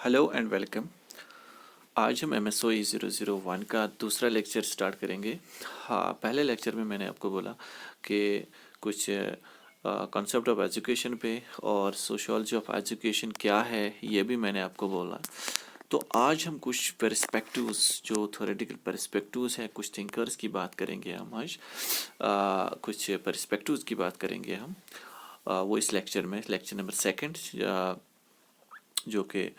Hello and welcome. आज हम MSOE 001 का दूसरा लेक्चर स्टार्ट करेंगे। हाँ, पहले लेक्चर में मैंने आपको बोला कि कुछ कॉन्सेप्ट ऑफ एजुकेशन पे और सोशियोलॉजी ऑफ एजुकेशन क्या है ये भी मैंने आपको बोला। तो आज हम कुछ पर्सपेक्टिव्स, जो थ्योरेटिकल पर्सपेक्टिव्स हैं, कुछ थिंकर्स की बात करेंगे हम आज। कुछ पर्सपेक्टिव्स की बात करेंगे हम। वो इस लेक्चर में, लेक्चर नंबर सेकंड, जो कि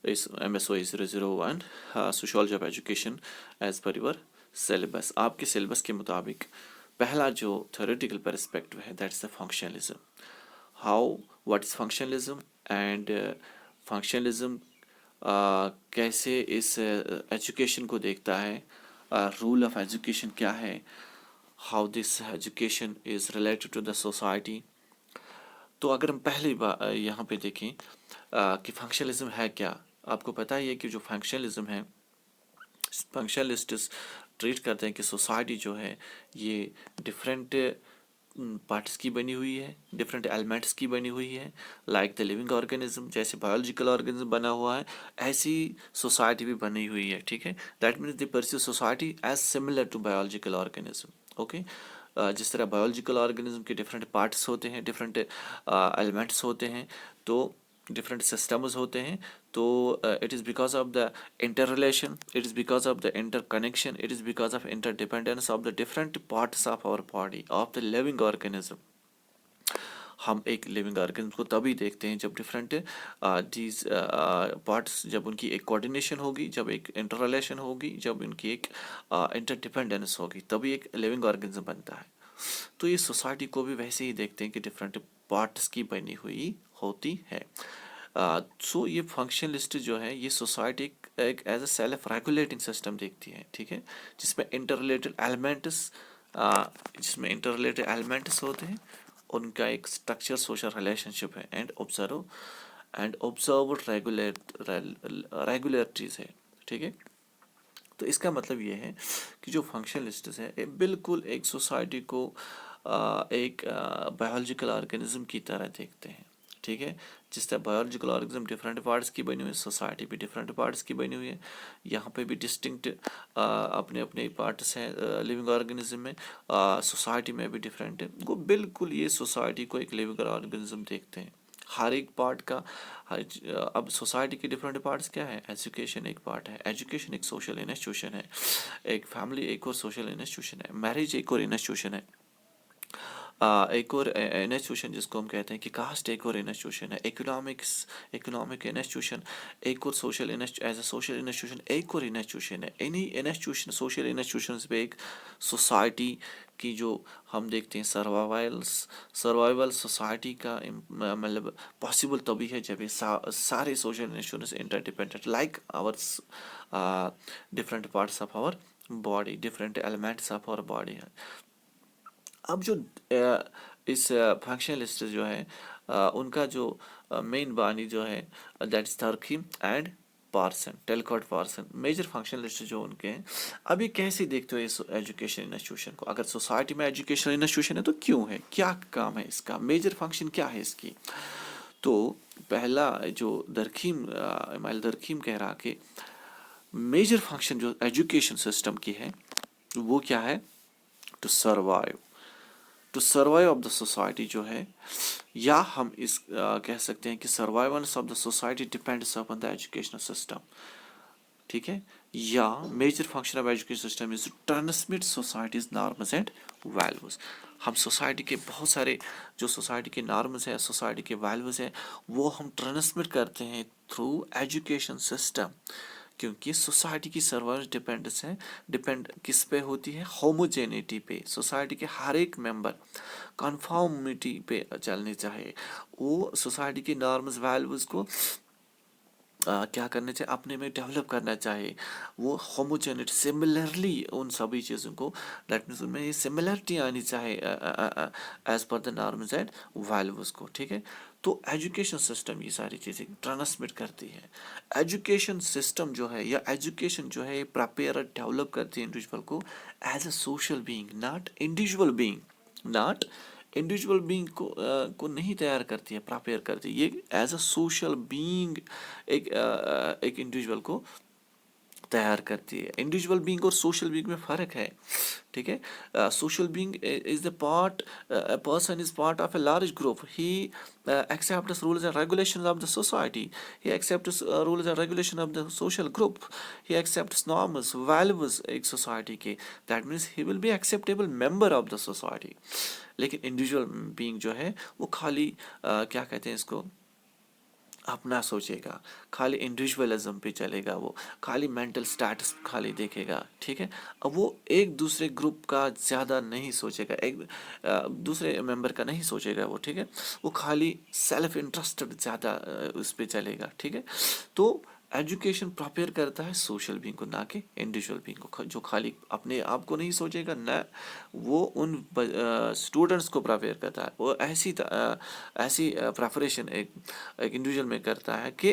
इस MSOE 001 sociology of education as per your syllabus, आपके सिलेबस के मुताबिक पहला जो थ्योरेटिकल पर्सपेक्टिव है that's the functionalism. How, what is functionalism and functionalism कैसे इस एजुकेशन को देखता है, रूल ऑफ एजुकेशन क्या है, how this education is related to the society. तो अगर हम पहली बार यहाँ पे देखें कि फंक्शनलिज्म है क्या। आपको पता ही है कि जो फंक्शनलिज्म है, फंक्शनलिस्ट्स ट्रीट करते हैं कि सोसाइटी जो है ये डिफरेंट पार्ट्स की बनी हुई है, डिफरेंट एलिमेंट्स की बनी हुई है। लाइक द लिविंग ऑर्गेनिज्म, जैसे बायोलॉजिकल ऑर्गेनिज्म बना हुआ है ऐसी सोसाइटी भी बनी हुई है। ठीक है, that means they perceive society as similar to biological organism. Okay, जिस तरह बायोलॉजिकल ऑर्गेनिज्म के डिफरेंट पार्ट्स होते हैं, डिफरेंट एलिमेंट्स होते हैं, तो डिफरेंट सिस्टम्स होते हैं, तो it is because of the interrelation, it is because of the interconnection, it is because of interdependence of the different parts of our body of the living organism. हम एक living organism को तभी देखते हैं जब different चीज parts, जब उनकी एक कोऑर्डिनेशन होगी, जब एक इंटर रिलेशन होगी, जब उनकी एक इंटर डिपेंडेंस होगी, तभी एक लिविंग ऑर्गेनिज्म बनता है। तो ये सोसाइटी को भी वैसे ही देखते हैं कि डिफरेंट पार्ट्स की बनी हुई होती है। सो ये फंक्शनलिस्ट जो है ये सोसाइटी एक as a self regulating system देखती है। ठीक है, जिसमें इंटर रिलेटेड एलिमेंट्स, होते हैं, उनका एक स्ट्रक्चर सोशल रिलेशनशिप है एंड ऑब्जर्व रेगुलरिटीज है। ठीक है, तो इसका मतलब ये है कि जो फंक्शनलिस्ट्स है ये बिल्कुल एक सोसाइटी को एक बायोलॉजिकल ऑर्गेनिज्म की तरह देखते हैं। ठीक है, जिस तरह बायोलॉजिकल ऑर्गेनिज्म डिफरेंट पार्ट्स की बनी हुई है, सोसाइटी भी डिफरेंट पार्ट्स की बनी हुई है। यहाँ पे भी डिस्टिंक्ट अपने अपने पार्ट्स हैं लिविंग ऑर्गेनिज्म में, सोसाइटी में भी डिफरेंट है। वो बिल्कुल ये सोसाइटी को एक लिविंग ऑर्गेनिज्म देखते हैं, हर एक पार्ट का। अब सोसाइटी के डिफरेंट पार्ट्स क्या है, एजुकेशन एक पार्ट है, एजुकेशन एक सोशल इंस्टीट्यूशन है, एक फैमिली एक और सोशल इंस्टीट्यूशन है, मैरिज एक और इंस्टीट्यूशन है, एक और इंस्टीट्यूशन जिसको हम कहते हैं कि कास्ट एक और इंस्टीट्यूशन है, इकोनॉमिक इंस्टीट्यूशन एक और, social as a social institution एक और इंस्टीट्यूशन है। इन्हीं इंस्टीट्यूशन, सोशल इंस्टीट्यूशंस पे एक सोसाइटी की जो हम देखते हैं सर्वाइवल सोसाइटी का मतलब पॉसिबल तभी है जब ये सारे social institutions interdependent, like our different parts of our body, different elements of our body है। अब जो इस फंक्शनलिस्ट जो है उनका जो मेन बानी जो है that is Durkheim and Parson, Talcott Parson, major functionalist जो उनके हैं। अभी कैसे देखते हो इस एजुकेशन इंस्टीट्यूशन को, अगर सोसाइटी में एजुकेशन इंस्टीट्यूशन है तो क्यों है, क्या काम है इसका, मेजर फंक्शन क्या है इसकी। तो पहला जो इमाइल दरखीम कह रहा कि मेजर फंक्शन जो एजुकेशन सिस्टम की है वो क्या है, to survive of the society जो है, या हम इस कह सकते हैं कि survivance of the society depends upon the educational system. ठीक है, या major function of education system is to transmit societies norms and values. हम सोसाइटी के बहुत सारे जो सोसाइटी के नॉर्म्स है, सोसाइटी के वैल्यूज है, वो हम ट्रांसमिट करते हैं थ्रू एजुकेशन सिस्टम। क्योंकि सोसाइटी की सर्वाइवल डिपेंडेंस है, डिपेंड किस पे होती है, होमोजेनिटी पे। सोसाइटी के हर एक मेंबर कन्फॉर्मिटी पे चलने चाहिए, वो सोसाइटी की नॉर्म्स वैल्यूज को क्या करना चाहिए, अपने में डेवलप करना चाहिए। वो होमोजेनिटी, सिमिलरली उन सभी चीज़ों को, दैट मीन्स उनमें ये सिमिलरिटी आनी चाहिए as per the norms and values को। ठीक है, तो एजुकेशन सिस्टम ये सारी चीज़ें ट्रांसमिट करती है। एजुकेशन सिस्टम जो है या एजुकेशन जो है ये प्रिपेयर और डेवलप करती है इंडिविजुअल को as a social being, not individual being, not individual being को नहीं तैयार करती है, प्रिपेयर करती है। ये एज अ सोशल बीइंग एक इंडिविजुअल को तैयार करती है। इंडिविजुअल बीइंग और सोशल बीइंग में फ़र्क है, ठीक है। Social being is the part, a person is part of a large group. He accepts rules and regulations of the society. He accepts rules and regulations of the social group. He accepts norms, values एक society के। That means he will be acceptable member of the society. लेकिन individual being जो है वो खाली क्या कहते हैं इसको, अपना सोचेगा, खाली इंडिविजुअलिज्म पे चलेगा, वो खाली मेंटल स्टेटस खाली देखेगा, ठीक है। अब वो एक दूसरे ग्रुप का ज़्यादा नहीं सोचेगा, एक दूसरे मेंबर का नहीं सोचेगा वो, ठीक है। वो खाली सेल्फ इंटरेस्टेड ज़्यादा उस पे चलेगा, ठीक है। तो एजुकेशन प्रिपेयर करता है सोशल बीइंग को, ना कि इंडिविजुअल बीइंग को, जो खाली अपने आप को नहीं सोचेगा, ना वो उन स्टूडेंट्स को प्रिपेयर करता है। वो ऐसी प्रेपरेशन एक इंडिविजुअल में करता है कि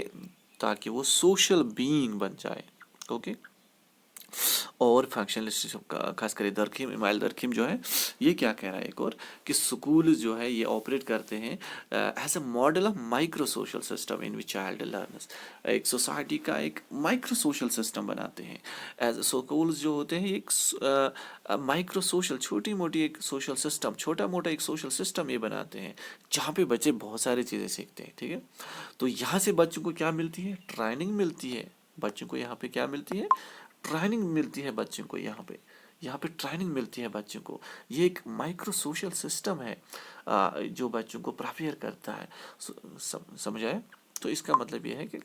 ताकि वो सोशल बीइंग बन जाए, ओके। और फंक्शनलिस्ट खास कर दरखीम, इमाइल दरखीम जो है ये क्या कह रहा है एक और, कि स्कूल जो है ये ऑपरेट करते हैं as a model of micro social system in which child learners. एक सोसाइटी का एक माइक्रो सोशल सिस्टम बनाते हैं। एज स्कूल्स जो होते हैं एक माइक्रो सोशल, छोटी मोटी एक सोशल सिस्टम, छोटा मोटा एक सोशल सिस्टम ये बनाते हैं, जहाँ पे बच्चे बहुत सारी चीज़ें सीखते हैं, ठीक है। तो यहाँ से बच्चों को क्या मिलती है, ट्रेनिंग मिलती है। बच्चों को यहाँ पे क्या मिलती है, ट्रेनिंग मिलती है बच्चों को, यहाँ पे ट्रेनिंग मिलती है बच्चों को। ये एक माइक्रो सोशल सिस्टम है जो बच्चों को प्रिपेयर करता है। समझ आया? तो इसका मतलब ये है कि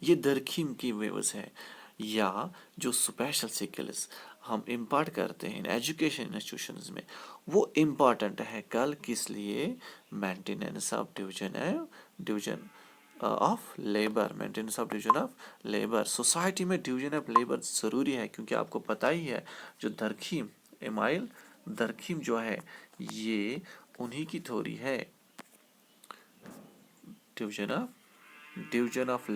ये दरखीम की वेव्स है, या जो स्पेशल स्किल्स हम इम्पार्ट करते हैं एजुकेशन इंस्टीट्यूशंस में, वो इम्पॉर्टेंट है कल किस लिए, maintenance of division of labour, maintenance of division of labour. Society में डिवीजन ऑफ लेबर ज़रूरी है, क्योंकि आपको पता ही है जो दरखीम, एमाइल दरखीम जो है ये उन्हीं की थ्योरी है, डिवीजन डिवीजन ऑफ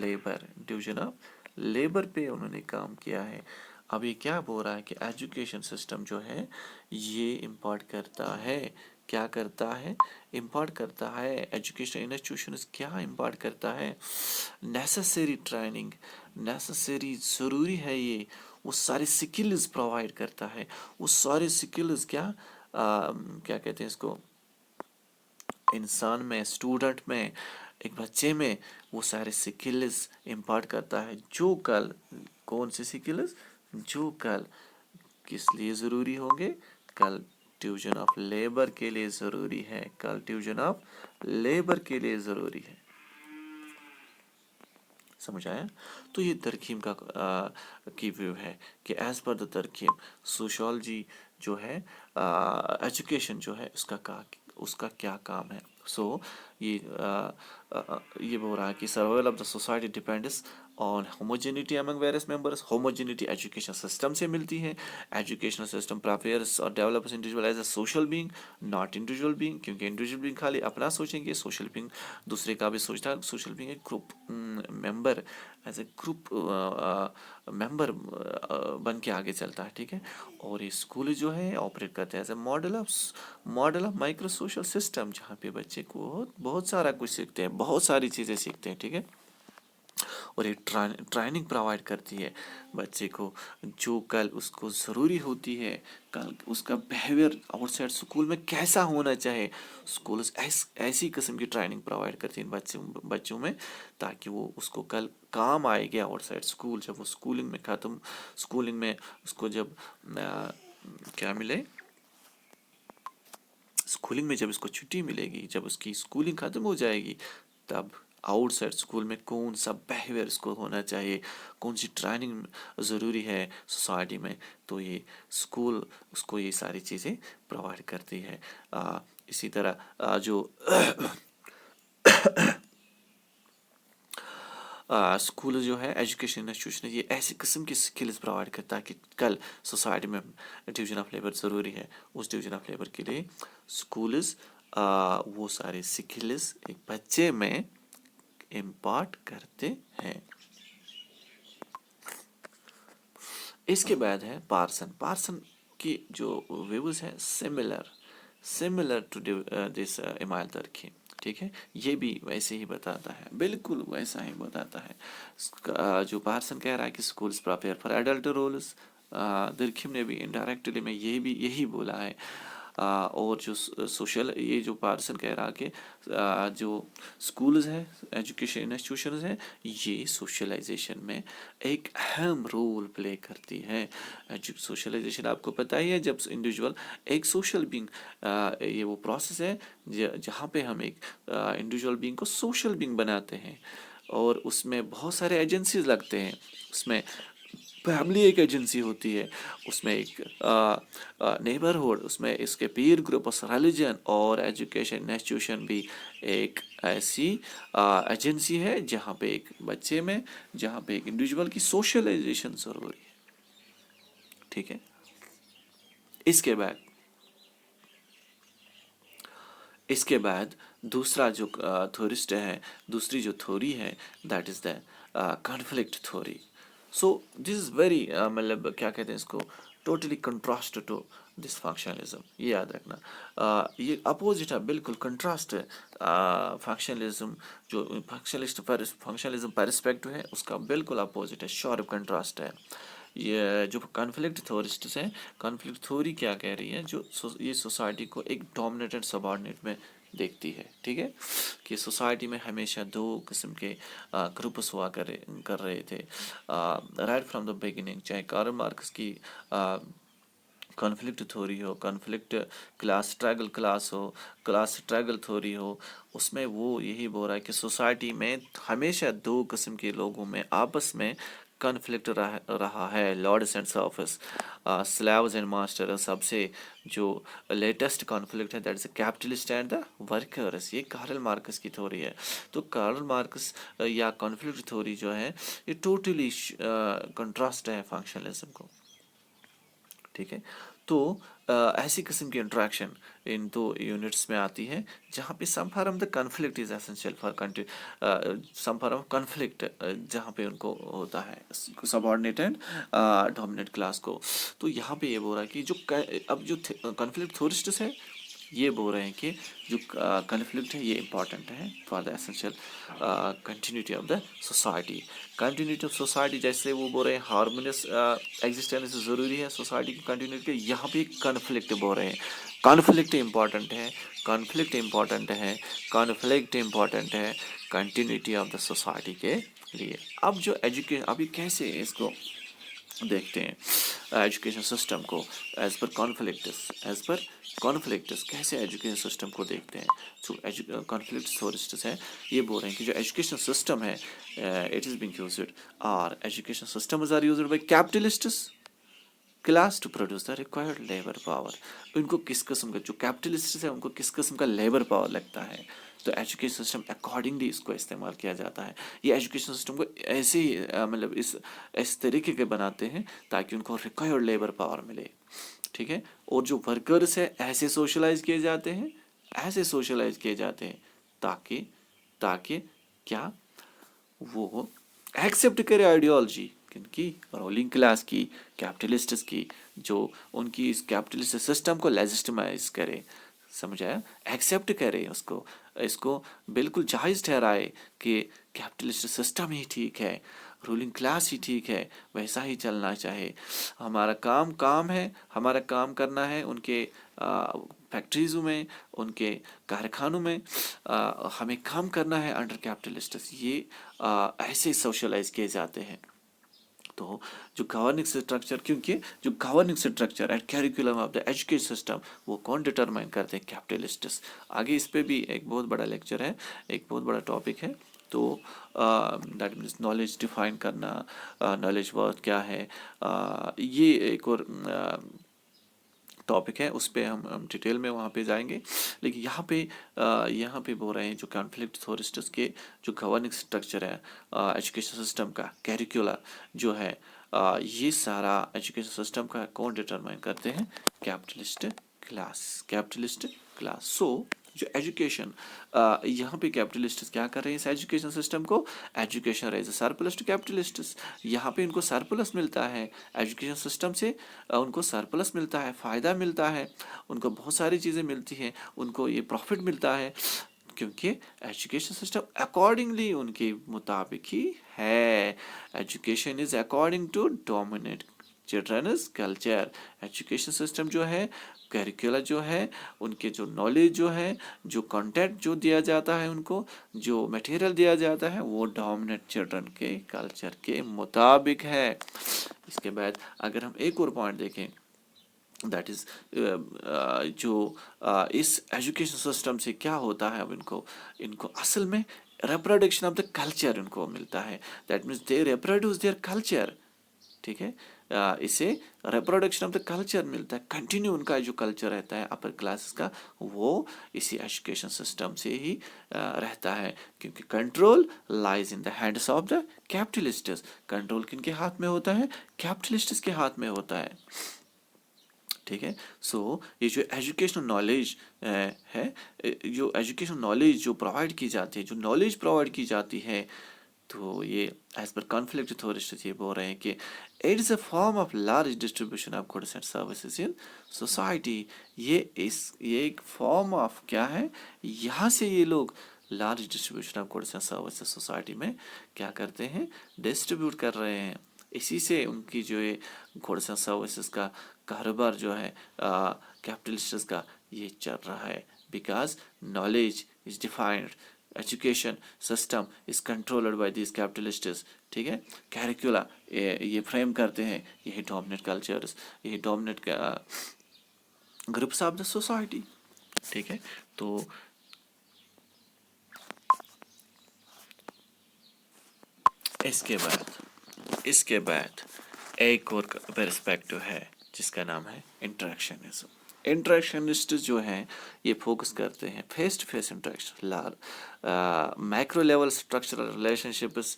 लेबर पे उन्होंने काम किया है। अब ये क्या बोल रहा है कि एजुकेशन सिस्टम जो है ये इम्पार्ट करता है, क्या करता है, इम्पार्ट करता है। एजुकेशन इंस्टीट्यूशंस क्या इम्पार्ट करता है, नेसेसरी ट्रेनिंग, नेसेसरी ज़रूरी है ये, वो सारे स्किल्स प्रोवाइड करता है। वो सारे स्किल्स क्या कहते हैं इसको, इंसान में, स्टूडेंट में, एक बच्चे में वो सारे स्किल्स इम्पार्ट करता है, जो कल, कौन से स्किल्स, जो कल किस लिए ज़रूरी होंगे, कल डिवीजन ऑफ लेबर के लिए ज़रूरी है, कल डिवीजन ऑफ लेबर के लिए ज़रूरी है। समझ आया? तो ये तरकीम की व्यू है कि एज पर द तरकीम सोशोलॉजी जो है, एजुकेशन जो है उसका क्या काम है। सो ये बोल रहा है कि survival of the society depends on homogeneity among various members. Homogeneity education system से मिलती है। एजुकेशनल सिस्टम प्रिपेयर्स और develops individual as a social being, not individual being, क्योंकि इंडिविजुअल बीइंग खाली अपना सोचेंगे, सोशल बीइंग दूसरे का भी सोचता है। सोशल बीइंग एक group member, as a group member बन के आगे चलता है, ठीक है। और ये स्कूल जो है ऑपरेट करते हैं as a model of micro social system, जहाँ पे बच्चे को बहुत सारा कुछ सीखते हैं, बहुत सारी चीज़ें सीखते हैं, ठीक है। और ये ट्रेनिंग प्रोवाइड करती है बच्चे को, जो कल उसको ज़रूरी होती है, कल उसका बिहेवियर आउटसाइड स्कूल में कैसा होना चाहिए। स्कूल ऐसी किस्म की ट्रेनिंग प्रोवाइड करती है बच्चों में, ताकि वो उसको कल काम आएगी आउटसाइड स्कूल। जब वो स्कूलिंग में उसको जब क्या मिले, स्कूलिंग में जब इसको छुट्टी मिलेगी, जब उसकी स्कूलिंग ख़त्म हो जाएगी, तब आउटसाइड स्कूल में कौन सा बिहेवियर इसको होना चाहिए, कौन सी ट्रेनिंग ज़रूरी है सोसाइटी में, तो ये स्कूल उसको ये सारी चीज़ें प्रोवाइड करती है। इसी तरह जो स्कूल जो है, एजुकेशन इंस्टीट्यूशन, ये ऐसी किस्म की स्किल्स प्रोवाइड करता है कि कल सोसाइटी में डिवीजन ऑफ लेबर ज़रूरी है। उस डिवीजन ऑफ लेबर के लिए स्कूल्स वो सारे स्किल्स एक बच्चे में इम्पार्ट करते हैं। इसके बाद है पार्सन। पार्सन की जो व्यूज है similar, similar to this Emile Durkheim, ठीक है। ये भी वैसे ही बताता है, बिल्कुल वैसा ही बताता है। जो पार्सन कह रहा है कि schools prepare for adult roles, Durkheim ने भी इनडायरेक्टली में यही बोला है। और जो सोशल, ये जो पार्सन कह रहा कि जो स्कूल्स है, एजुकेशन इंस्टीट्यूशंस हैं, ये सोशलाइजेशन में एक अहम रोल प्ले करती है। सोशलाइजेशन आपको पता ही है, जब इंडिविजुअल एक सोशल बीइंग, ये वो प्रोसेस है जहाँ पे हम एक इंडिविजुअल बीइंग को सोशल बीइंग बनाते हैं, और उसमें बहुत सारे एजेंसीज लगते हैं। उसमें फैमिली एक एजेंसी होती है, उसमें एक नेबरहुड, उसमें इसके पीर ग्रुप, रिलीजन और एजुकेशन इंस्टीट्यूशन भी एक ऐसी एजेंसी है जहाँ पे एक बच्चे में, जहाँ पे एक इंडिविजुअल की सोशलाइजेशन ज़रूरी है, ठीक है। इसके बाद दूसरा जो थ्योरिस्ट है, दूसरी जो थ्योरी है, that is the conflict theory. So this is very, मतलब क्या कहते हैं इसको, totally contrast to this functionalism, ये याद रखना। ये अपोजिट है, बिल्कुल कंट्रास्ट है। फंक्शनलिज्म जो फंक्शनलिज्म पर्सपेक्टिव है, उसका बिल्कुल अपोजिट है, शार्प कंट्रास्ट है। ये जो कॉन्फ्लिक्ट थ्योरिस्ट्स हैं, कॉन्फ्लिक्ट थ्योरी क्या कह रही है, ये सोसाइटी को एक डोमिनेट एंड सबऑर्डिनेट में देखती है, ठीक है। कि सोसाइटी में हमेशा दो किस्म के ग्रुप्स हुआ कर रहे थे राइट फ्रॉम द बिगिनिंग। चाहे कार्ल मार्क्स की कॉन्फ्लिक्ट थ्योरी हो, कॉन्फ्लिक्ट क्लास स्ट्रगल थ्योरी हो, उसमें वो यही बोल रहा है कि सोसाइटी में हमेशा दो किस्म के लोगों में आपस में कॉन्फ्लिक्ट रहा है, lords and serfs, slaves and master. सबसे जो लेटेस्ट कॉन्फ्लिक्ट है, that is capitalist and the workers, ये कार्ल मार्क्स की थ्योरी है। तो कार्ल मार्क्स या कॉन्फ्लिक्ट थ्योरी जो है, ये टोटली कंट्रास्ट है फंक्शनलिज्म को, ठीक है। तो ऐसी किस्म की इंट्रैक्शन इन दो यूनिट्स में आती है, जहाँ पे some form of the conflict is essential for country, some form of conflict जहाँ पे उनको होता है सबऑर्डिनेट एंड डोमिनेट क्लास को। तो यहाँ पे ये बोल रहा है कि अब जो कॉन्फ्लिक्ट थ्योरिस्ट्स है, ये बोल रहे हैं कि जो कॉन्फ्लिक्ट है, ये इंपॉर्टेंट है for the essential continuity of the society. Continuity of society, जैसे वो बोल रहे हैं हार्मोनियस एग्जिस्टेंस ज़रूरी है सोसाइटी की कंटिन्यूटी के, यहाँ पे कॉन्फ्लिक्ट बोल रहे हैं। कॉन्फ्लिक्ट इंपॉर्टेंट है, कॉन्फ्लिक्ट इंपॉर्टेंट है, कॉन्फ्लिक्ट इंपॉर्टेंट है कंटिन्यूटी ऑफ द सोसाइटी के लिए। अब जो अभी कैसे इसको देखते हैं एजुकेशन सिस्टम को एज पर कॉन्फ्लिक्ट्स, कैसे एजुकेशन सिस्टम को देखते हैं। जो कॉन्फ्लिक्ट थ्योरिस्ट्स हैं, ये बोल रहे हैं कि जो एजुकेशन सिस्टम है, इट इज़ बीइंग यूज्ड, और education systems are used by capitalists class to produce the required labour power. उनको किस किस्म का, जो कैपिटलिस्ट है, उनको किस किस्म का लेबर पावर लगता है, तो एजुकेशन सिस्टम अकॉर्डिंगली इसको इस्तेमाल किया जाता है। ये एजुकेशन सिस्टम को ऐसे ही मतलब इस तरीके के बनाते हैं ताकि उनको रिक्वायर्ड लेबर पावर मिले, ठीक है। और जो वर्कर्स है, ऐसे सोशलाइज किए जाते हैं ताकि क्या वो एक्सेप्ट करे आइडियोलॉजी किनकी, रूलिंग क्लास की, कैपिटलिस्ट्स की, जो उनकी इस कैपिटलिस्ट सिस्टम को लेजिटिमाइज करे, समझ आया, एक्सेप्ट करे उसको, इसको बिल्कुल जायज़ ठहराए कि कैपिटलिस्ट सिस्टम ही ठीक है, रूलिंग क्लास ही ठीक है, वैसा ही चलना चाहे। हमारा काम है, हमारा काम करना है उनके फैक्ट्रीज़ों में, उनके कारखानों में, हमें काम करना है अंडर कैपिटलिस्ट्स। ये ऐसे सोशलाइज किए जाते हैं। तो जो गवर्निंग स्ट्रक्चर, क्योंकि जो governing structure and curriculum of the education system, वो कौन डिटरमाइन करते हैं, कैपिटलिस्ट्स। आगे इस पे भी एक बहुत बड़ा लेक्चर है, एक बहुत बड़ा टॉपिक है। तो दैट मीन्स नॉलेज डिफाइन करना, नॉलेज वर्थ क्या है, ये एक और टॉपिक है, उस पर हम डिटेल में वहाँ पे जाएंगे। लेकिन यहाँ पे बोल रहे हैं जो कॉन्फ्लिक्ट थ्योरिस्ट्स के जो गवर्निंग स्ट्रक्चर है एजुकेशन सिस्टम का, कैरिकुला जो है, ये सारा एजुकेशन सिस्टम का कौन डिटरमाइन करते हैं, कैपिटलिस्ट क्लास। सो جو ایجوکیشن یہاں پہ کیپٹلسٹ کیا کر رہے ہیں اس ایجوکیشن سسٹم کو، education raise a surplus to capitalists, یہاں پہ ان کو سرپلس ملتا ہے ایجوکیشن سسٹم سے، ان کو سرپلس ملتا ہے، فائدہ ملتا ہے، ان کو بہت ساری چیزیں ملتی ہیں، ان کو یہ پروفٹ ملتا ہے، کیونکہ ایجوکیشن سسٹم اکارڈنگلی ان کے مطابق ہی ہے. Education is according to dominate children's culture. Education system جو ہے، کریکولا جو ہے، ان کے جو نالج جو ہے، جو کنٹینٹ جو دیا جاتا ہے ان کو، جو میٹیریل دیا جاتا ہے، وہ ڈومینیٹ چلڈرن کے کلچر کے مطابق ہے. اس کے بعد اگر ہم ایک اور پوائنٹ دیکھیں، دیٹ از جو اس ایجوکیشن سسٹم سے کیا ہوتا ہے، اب ان کو اصل میں ریپروڈکشن آف دا کلچر ان کو ملتا ہے. That means they reproduce their culture. ٹھیک ہے، اسے ریپروڈکشن آف دا کلچر ملتا ہے، کنٹینیو ان کا جو کلچر رہتا ہے اپر کلاسز کا، وہ اسی ایجوکیشن سسٹم سے ہی رہتا ہے. کیونکہ control lies in the hands of the capitalists. Control کن کے ہاتھ میں ہوتا ہے؟ کیپٹلسٹس کے ہاتھ میں ہوتا ہے. ٹھیک ہے، سو یہ جو ایجوکیشنل نالج ہے، جو ایجوکیشنل نالج جو پرووائڈ کی جاتی ہے، جو نالج پرووائڈ کی جاتی ہے، تو یہ ایز پر کانفلکٹ تھیورسٹ یہ بول رہے ہیں کہ it is a form of large distribution of goods and services in society. یہ ایک فارم آف کیا ہے، یہاں سے یہ لوگ large distribution of goods and services society میں کیا کرتے ہیں، ڈسٹریبیوٹ کر رہے ہیں. اسی سے ان کی جو یہ گڈس اینڈ سروسز کا کاروبار جو ہے کیپٹلسٹس کا، یہ چل رہا ہے. Because knowledge is defined, education system is controlled by these capitalists. ٹھیک ہے، کیریکولا یہ فریم کرتے ہیں، یہی ڈومینیٹ کلچرز، یہی dominate groups of the society. ٹھیک ہے، تو اس کے بعد ایک اور پرسپیکٹو ہے جس کا نام ہے انٹریکشنزم. انٹریکشنسٹ جو ہیں یہ فوکس کرتے ہیں face to face interaction, micro level structural relationships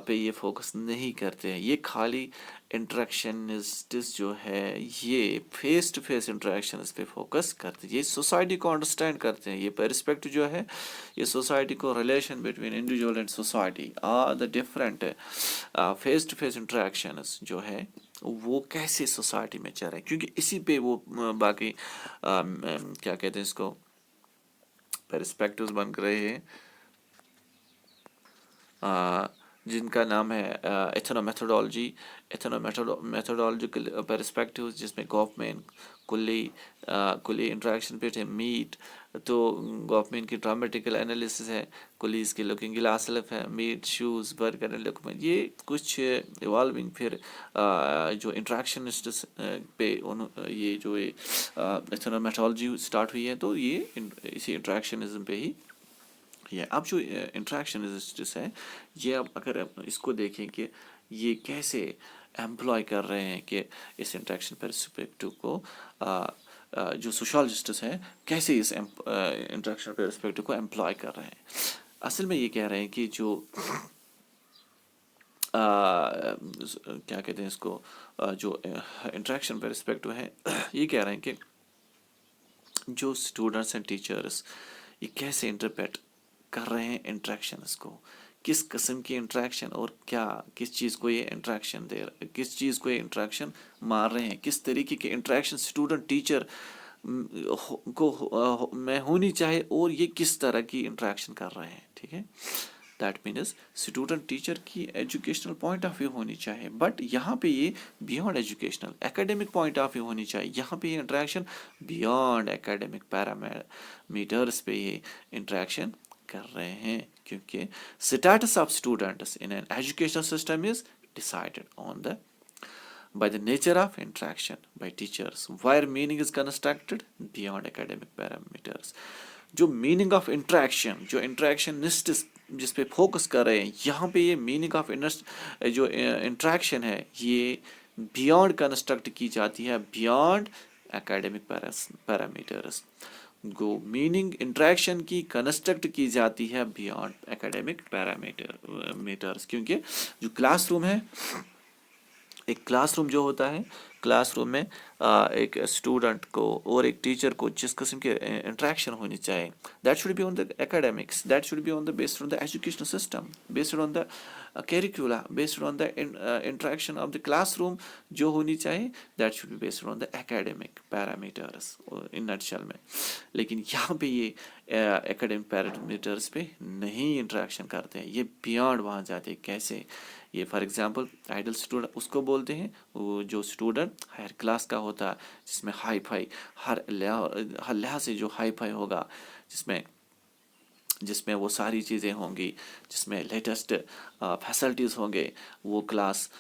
پہ یہ فوکس نہیں کرتے ہیں. یہ خالی انٹریکشنسٹس جو ہے یہ فیس ٹو فیس انٹریکشنز پہ فوکس کرتے ہیں. یہ سوسائٹی کو انڈرسٹینڈ کرتے ہیں. یہ پرسپیکٹ جو ہے یہ سوسائٹی کو relation between individual and society or the different face to face interactions جو ہے وہ کیسے سوسائٹی میں چل رہے ہیں، کیونکہ اسی پہ وہ باقی کیا کہتے ہیں اس کو پرسپیکٹوز بن رہے ہیں جن کا نام ہے ایتھنو میتھڈولوجیکل پرسپیکٹیوز، جس میں گوفمین کلی انٹریکشن پہ میٹ، تو گوفمین کی ڈرامیٹیکل انالیسس ہے، کلیز کی لوکنگ گلاس لف ہے، میٹ شوز برگر اینڈ لکمن، یہ کچھ ایوالونگ. پھر جو انٹریکشنسٹس پہ یہ جو ایتھنو میتھڈولوجی اسٹارٹ ہوئی ہے، تو یہ اسی انٹریکشنزم پہ ہی یہ. اب جو انٹریکشنسٹس ہے، یہ اب اگر اس کو دیکھیں کہ یہ کیسے ایمپلائی کر رہے ہیں کہ اس انٹریکشن پرسپیکٹو کو جو سوشالوجسٹس ہیں کیسے اس انٹریکشن پرسپیکٹو کو امپلائی کر رہے ہیں. اصل میں یہ کہہ رہے ہیں کہ جو کیا کہتے ہیں اس کو جو انٹریکشن پرسپیکٹو ہے، یہ کہہ رہے ہیں کہ جو اسٹوڈنٹس اینڈ ٹیچرس یہ کیسے انٹرپریٹ کر رہے ہیں انٹریکشنز کو، کس قسم کی انٹریکشن اور کیا کس چیز کو یہ انٹریکشن کس چیز کو یہ انٹریکشن مار رہے ہیں، کس طریقے کے انٹریکشن اسٹوڈنٹ ٹیچر کو میں ہونی چاہیے اور یہ کس طرح کی انٹریکشن کر رہے ہیں. ٹھیک ہے، دیٹ مینس اسٹوڈنٹ ٹیچر کی ایجوکیشنل پوائنٹ آف ویو ہونی چاہیے، بٹ یہاں پہ یہ beyond educational academic point of view ہونی چاہیے. یہاں پہ یہ انٹریکشن بیانڈ اکیڈمک پیرامیٹرس پہ یہ انٹریکشن کر رہے ہیں، کیونکہ status of students in an educational system is decided on the by the nature of interaction by teachers, where meaning is constructed beyond academic parameters. جو میننگ آف انٹریکشن، جو انٹریکشنسٹس جس پہ فوکس کر رہے ہیں، یہاں پہ یہ میننگ آف جو انٹریکشن ہے یہ بیانڈ کنسٹرکٹ کی جاتی ہے، بیانڈ اکیڈمک پیرامیٹرس. گو میننگ انٹریکشن کی کنسٹرکٹ کی جاتی ہے بیانڈ اکیڈمک پیرامیٹرس. کیونکہ جو کلاس روم ہے، ایک کلاس روم جو ہوتا ہے، क्लास रूम में एक स्टूडेंट को और एक टीचर को जिस किस्म की इंटरेक्शन होनी चाहिए, that should be on the academics, that should be on the based on the educational system, based on the curricula, based on the interaction of the classroom जो होनी चाहिए, that should be based on the academic parameters in nutshell में. लेकिन यहाँ पे ये academic parameters पे नहीं interaction करते हैं, ये beyond वहाँ जाते हैं. कैसे? ये फॉर एग्जांपल आइडल स्टूडेंट उसको बोलते हैं वो जो स्टूडेंट हायर क्लास का होता है, जिसमें हाई फाई हर लिहाज से जो हाई फाई होगा, जिसमें वो सारी चीज़ें होंगी, जिसमें लेटेस्ट फैसिलिटीज़ होंगे, वो क्लास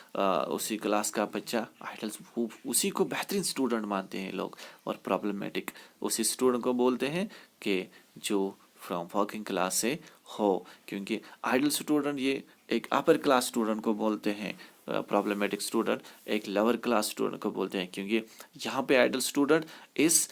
उसी क्लास का बच्चा आइडल्स वो उसी को बेहतरीन स्टूडेंट मानते हैं लोग. और प्रॉब्लमेटिक उसी स्टूडेंट को बोलते हैं कि जो फ्रॉम वर्किंग क्लास से हो, क्योंकि आइडल स्टूडेंट ये एक अपर क्लास स्टूडेंट को बोलते हैं, प्रॉब्लमेटिक स्टूडेंट एक लोअर क्लास स्टूडेंट को बोलते हैं, क्योंकि यहाँ पे आइडल स्टूडेंट इस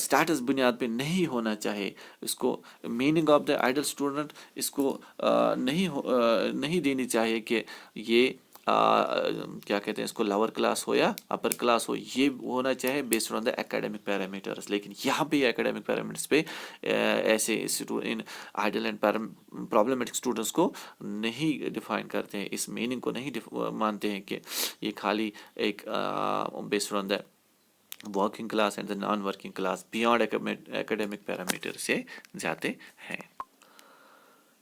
स्टेटस बुनियाद पे नहीं होना चाहिए. इसको meaning of the ideal student इसको नहीं देनी चाहिए कि ये क्या कहते हैं इसको लोअर क्लास हो या अपर क्लास हो, ये होना चाहिए based on the academic parameters. लेकिन यहाँ पे एकेडमिक पैरामीटर्स पे ऐसे इन आइडल एंड प्रॉब्लमेटिक स्टूडेंट्स को नहीं डिफाइन करते हैं, इस मीनिंग को नहीं मानते हैं कि ये खाली एक based on the working class and the non working class beyond academic parameter से जाते हैं.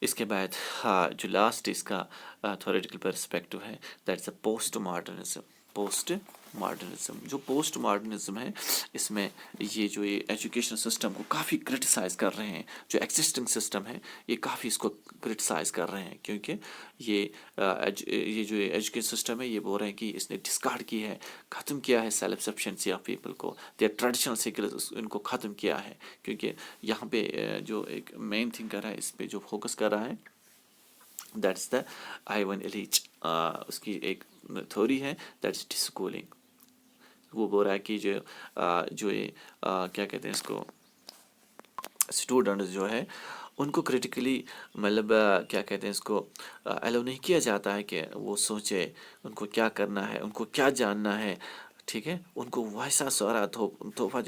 इसके बाद हाँ जो लास्ट इसका थ्योरेटिकल पर्सपेक्टिव है, that's a post modernism. Post modernism जो पोस्ट मॉडर्निज्म है, इसमें ये जो ये एजुकेशन सिस्टम को काफ़ी क्रिटिसाइज़ कर रहे हैं, जो एग्जिस्टिंग सिस्टम है ये काफ़ी इसको क्रिटिसाइज़ कर रहे हैं, क्योंकि ये जो एजुकेशन सिस्टम है ये बोल रहे हैं कि इसने डिस्कार्ड की है, ख़त्म किया है सेल्फ सफिशिएंसी ऑफ पीपल को, देयर ट्रेडिशनल स्किल्स इनको ख़त्म किया है. क्योंकि यहाँ पे जो एक मेन थिंग कर रहा है, इस पर जो फोकस कर रहा है, दैट्स द आइवन इलीच. उसकी एक थ्योरी है, दैट्स डिस्कूलिंग. वो बोल रहा है कि जो ये क्या कहते हैं इसको स्टूडेंट्स जो है उनको क्रिटिकली मतलब क्या कहते हैं इसको अलाउ नहीं किया जाता है कि वो सोचे उनको क्या करना है, उनको क्या जानना है. ठीक है, उनको वैसा सारा धोखा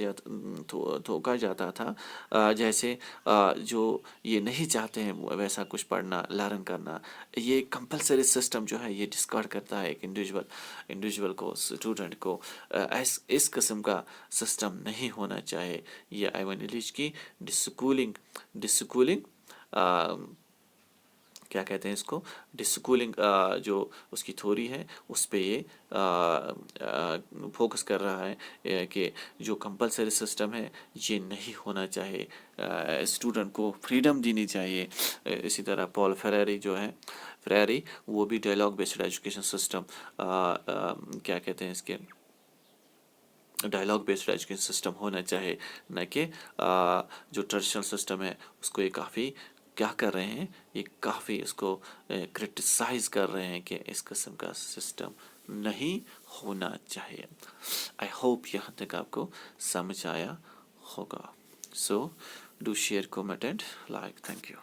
जाता था जैसे जो ये नहीं चाहते हैं वैसा कुछ पढ़ना लर्न करना. ये कंपलसरी सिस्टम जो है ये डिस्कार्ड करता है एक इंडिविजुअल को, स्टूडेंट को. इस किस्म का सिस्टम नहीं होना चाहिए. ये आइवन इलीच की डिस्कूलिंग क्या कहते हैं इसको डिस्कूलिंग जो उसकी थ्योरी है उस पे ये फोकस कर रहा है कि जो कंपलसरी सिस्टम है ये नहीं होना चाहिए, स्टूडेंट को फ्रीडम देनी चाहिए. इसी तरह पॉल फ्रेरी वो भी डायलॉग बेस्ड एजुकेशन सिस्टम क्या कहते हैं इसके डायलॉग बेस्ड एजुकेशन सिस्टम होना चाहिए, न कि जो ट्रेडिशनल सिस्टम है उसको ये काफ़ी क्या कर रहे हैं, ये काफ़ी इसको क्रिटिसाइज़ कर रहे हैं कि इस किस्म का सिस्टम नहीं होना चाहिए. आई होप यहाँ तक आपको समझ आया होगा. So do share, comment and like. Thank you.